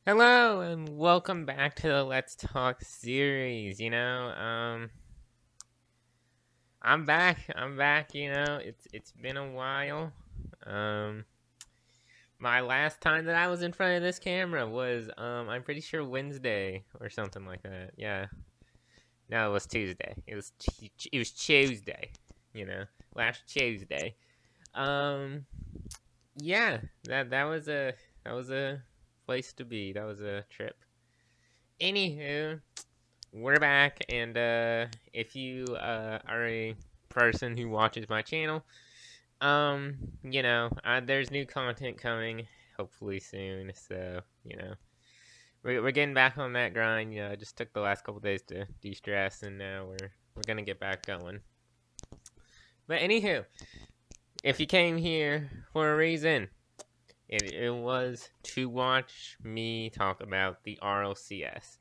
Hello and welcome back to the Let's Talk series. I'm back. It's been a while. Um my last time that I was in front of this camera was I'm pretty sure Wednesday or something like that. Yeah. No, it was Tuesday. It was Tuesday, you know. Last Tuesday. Um yeah, that was a place to be. That was a trip. Anywho, we're back, and if you are a person who watches my channel, there's new content coming hopefully soon. So we're getting back on that grind. I just took the last couple days to de-stress, and now we're gonna get back going. But anywho, if you came here for a reason, it was to watch me talk about the RLCS.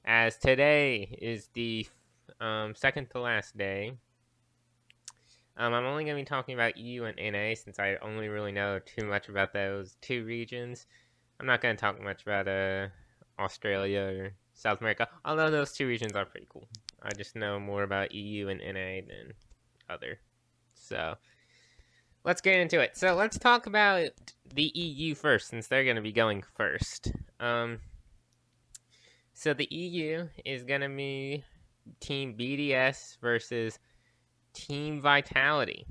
As today is the second to last day. I'm only going to be talking about EU and NA since I only really know too much about those two regions. I'm not going to talk much about Australia or South America, although those two regions are pretty cool. I just know more about EU and NA than other. So let's get into it. So let's talk about the EU first since they're going to be going first. So the EU is going to be Team BDS versus Team Vitality.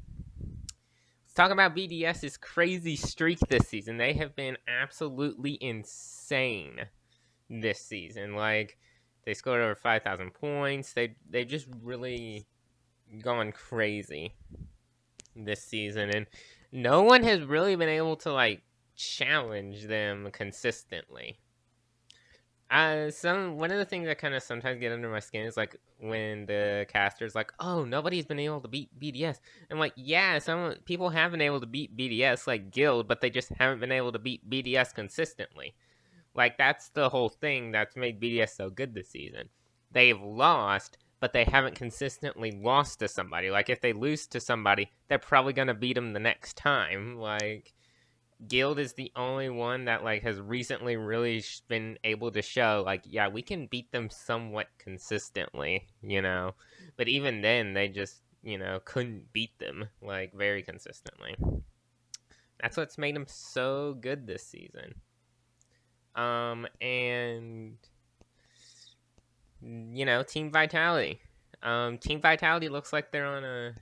Let's talk about BDS's crazy streak this season. They have been absolutely insane this season. Like, they scored over 5,000 points. They've just really gone crazy this season, and no one has really been able to like challenge them consistently. One of the things that kind of sometimes get under my skin is like when the caster's like, "Oh, nobody's been able to beat BDS." I'm like, "Yeah, some people have been able to beat BDS like Guild, but they just haven't been able to beat BDS consistently." Like that's the whole thing that's made BDS so good this season. They've lost, but they haven't consistently lost to somebody. Like if they lose to somebody, they're probably gonna beat them the next time. Like Guild is the only one that like has recently really been able to show like yeah we can beat them somewhat consistently, but even then they just couldn't beat them like very consistently. That's what's made them so good this season. And Team Vitality. Team Vitality looks like they're on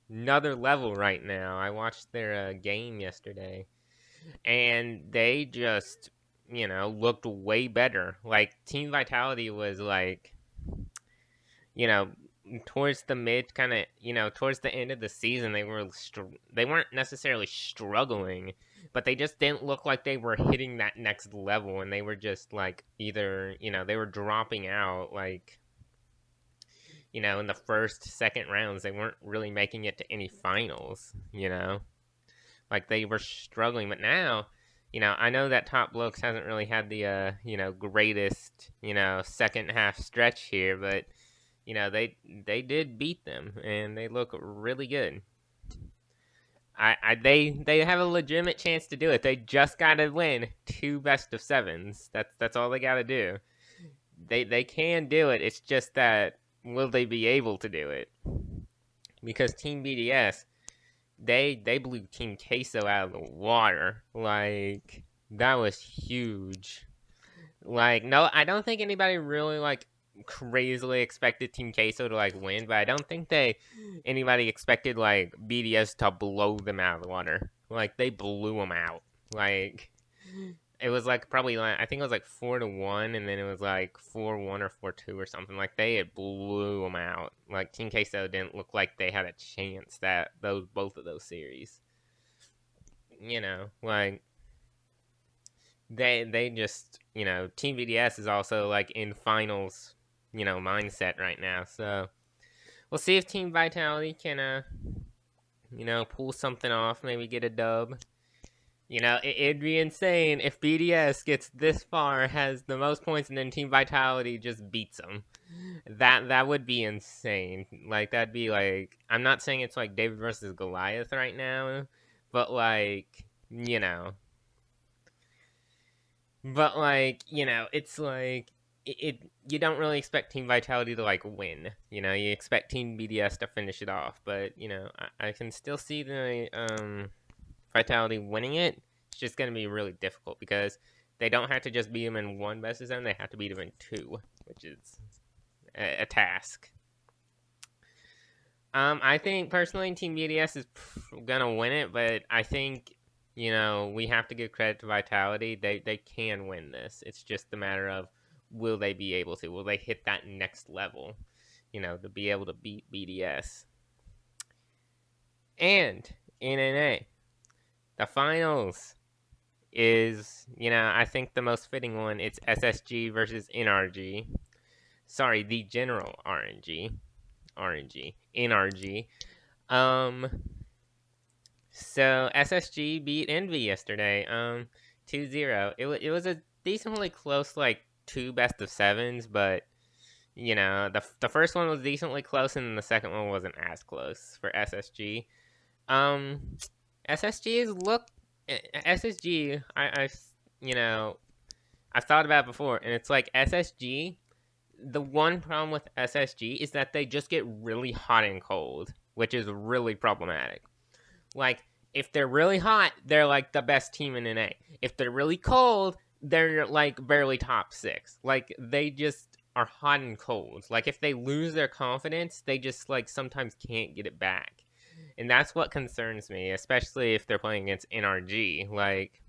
another level right now. I watched their game yesterday and they just looked way better. Like Team Vitality was like you know towards the mid kind of towards the end of the season they weren't necessarily struggling, but they just didn't look like they were hitting that next level, and they were just like either they were dropping out like in the first second rounds. They weren't really making it to any finals, like they were struggling. But now, I know that Top Blokes hasn't really had the greatest second half stretch here, but they did beat them and they look really good. They have a legitimate chance to do it. They just got to win 2 best of 7s. That's all they got to do. They can do it. It's just that will they be able to do it? Because Team BDS, they blew Team Queso out of the water. Like that was huge. Like no, I don't think anybody really like crazily expected Team Queso to like win, but I don't think anybody expected like BDS to blow them out of the water. Like they blew them out. Like it was like probably like I think it was like 4-1, and then it was like 4-1 or 4-2 or something. Like they had blew them out. Like Team Queso didn't look like they had a chance that both of those series. Like they just Team BDS is also like in finals mindset right now. So we'll see if Team Vitality can pull something off, maybe get a dub. It'd be insane if BDS gets this far, has the most points, and then Team Vitality just beats them. That would be insane. Like that'd be like, I'm not saying it's like David versus Goliath right now, but like But like, it's like it you don't really expect Team Vitality to like win. You expect Team BDS to finish it off, but I can still see the Vitality winning it. It's just going to be really difficult because they don't have to just beat them in one best of seven; they have to beat them in two, which is a task. I think personally, Team BDS is gonna win it, but I think we have to give credit to Vitality. They can win this. It's just a matter of will they be able to? Will they hit that next level? To be able to beat BDS. And in NA, the finals is I think the most fitting one. It's SSG versus NRG. Sorry, the general RNG, NRG. So SSG beat Envy yesterday. 2-0. It was a decently close like two best of sevens, but the first one was decently close and the second one wasn't as close for SSG. SSG is look SSG. I've thought about it before, and it's like SSG. The one problem with SSG is that they just get really hot and cold, which is really problematic. Like, if they're really hot, they're like the best team in NA. If they're really cold, they're like barely top 6. Like, they just are hot and cold. Like, if they lose their confidence, they just like sometimes can't get it back. And that's what concerns me, especially if they're playing against NRG. Like,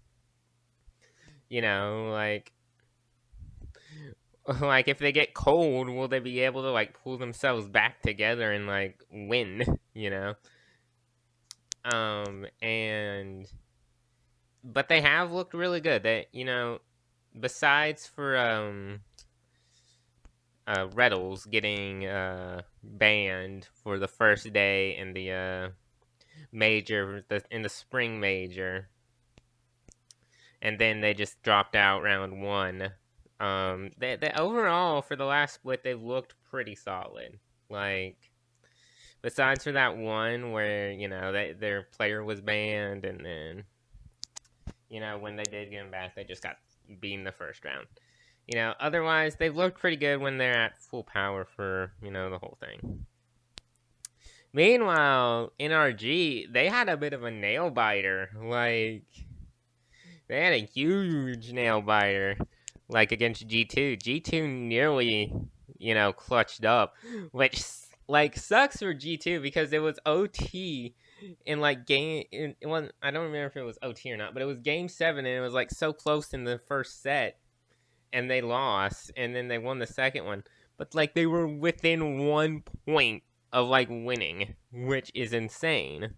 like like if they get cold, will they be able to like pull themselves back together and like win? And but they have looked really good. They besides for Reddles getting banned for the first day in the major, in the spring major, and then they just dropped out round 1. They overall for the last split they've looked pretty solid. Like, besides for that one where their player was banned, and then when they did get him back, they just got beaten the first round. Otherwise they've looked pretty good when they're at full power for the whole thing. Meanwhile, NRG, they had a bit of a nail biter. Like, they had a huge nail biter, like against G2. G2 nearly, clutched up, which like sucks for G2 because it was OT in like I don't remember if it was OT or not, but it was game 7 and it was like so close in the first set, and they lost, and then they won the second one. But like they were within 1 point of like winning, which is insane.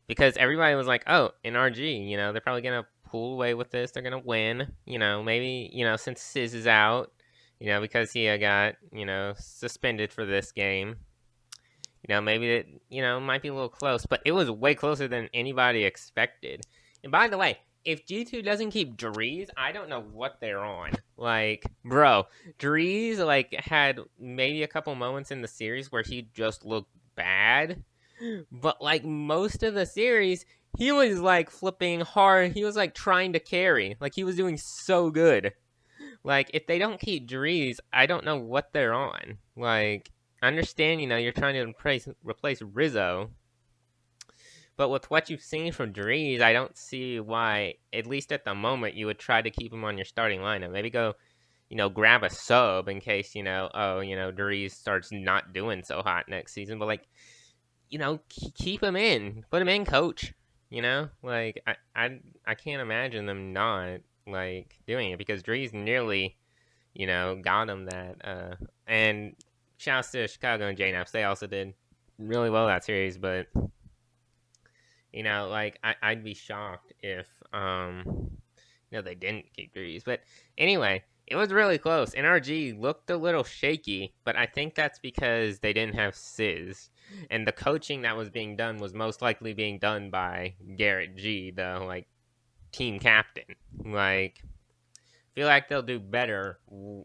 Because everybody was like, "Oh, NRG, they're probably gonna pull away with this. They're gonna win. Maybe since Sizz is out, because he got suspended for this game. Maybe it might be a little close, but it was way closer than anybody expected. And by the way, if G2 doesn't keep Drees, I don't know what they're on. Like, bro, Drees like had maybe a couple moments in the series where he just looked bad, but like most of the series, he was like flipping hard. He was like trying to carry. Like, he was doing so good. Like, if they don't keep Drees, I don't know what they're on. Like, I understand, you're trying to replace Rizzo, but with what you've seen from Drees, I don't see why, at least at the moment, you would try to keep him on your starting lineup. Maybe go, grab a sub in case, Drees starts not doing so hot next season. But, like, keep him in. Put him in, coach. Like, I can't imagine them not, like, doing it, because Drees nearly, got him that. And shouts to Chicago and JNAPS. They also did really well that series, but like I'd be shocked if they didn't keep Drees. But anyway, it was really close. NRG looked a little shaky, but I think that's because they didn't have Sizz, and the coaching that was being done was most likely being done by Garrett G, the like team captain. Like, I feel like they'll do better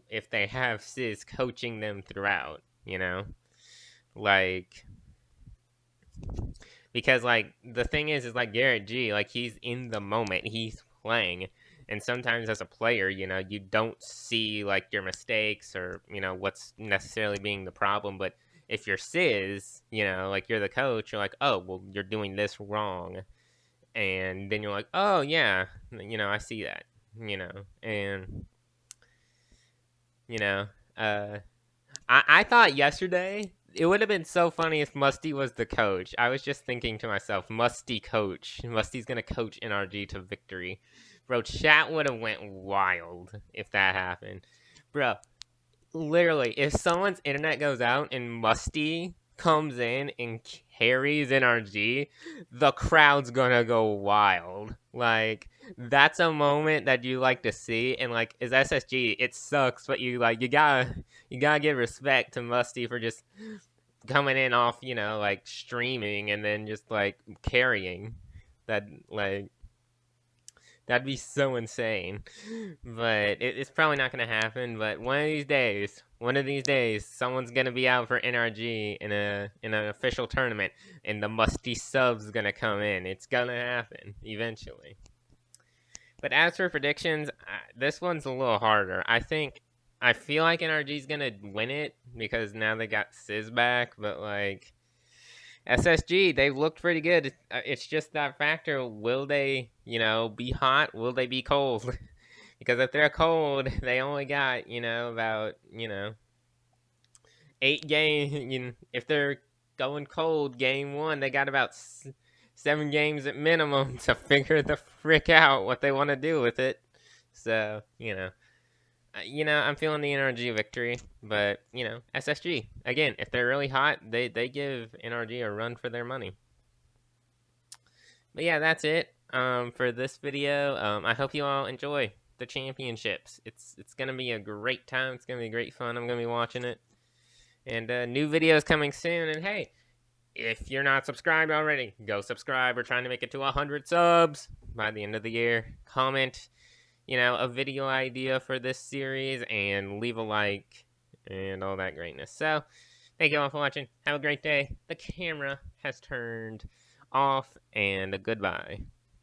if they have Sizz coaching them throughout. Like, because like the thing is like Garrett G, like he's in the moment, he's playing, And sometimes as a player, you don't see like your mistakes or, what's necessarily being the problem. But if you're Sis, like you're the coach, you're like, oh, well, you're doing this wrong. And then you're like, oh, yeah, I see that, and, you know, uh, I thought yesterday it would have been so funny if Musty was the coach. I was just thinking to myself, Musty coach. Musty's gonna coach NRG to victory. Bro, chat would have went wild if that happened. Bro, literally, if someone's internet goes out and Musty comes in and carries NRG, the crowd's gonna go wild. Like, that's a moment that you like to see, and like, as SSG, it sucks, but you gotta give respect to Musty for just coming in off, like streaming and then just like carrying. That like That'd be so insane. But it's probably not going to happen. But one of these days, someone's going to be out for NRG in an official tournament, and the Musty sub's going to come in. It's going to happen eventually. But as for predictions, this one's a little harder. I feel like NRG's going to win it because now they got Sis back, but like SSG, they've looked pretty good. It's just that factor. Will they, be hot? Will they be cold? Because if they're cold, they only got, about, 8 games. If they're going cold game one, they got about 7 games at minimum to figure the frick out what they want to do with it. So, I'm feeling the NRG victory, but SSG again. If they're really hot, they give NRG a run for their money. But yeah, that's it for this video. I hope you all enjoy the championships. It's gonna be a great time. It's gonna be great fun. I'm gonna be watching it, and new videos coming soon. And hey, if you're not subscribed already, go subscribe. We're trying to make it to 100 subs by the end of the year. Comment a video idea for this series and leave a like and all that greatness. So, thank you all for watching. Have a great day. The camera has turned off, and goodbye.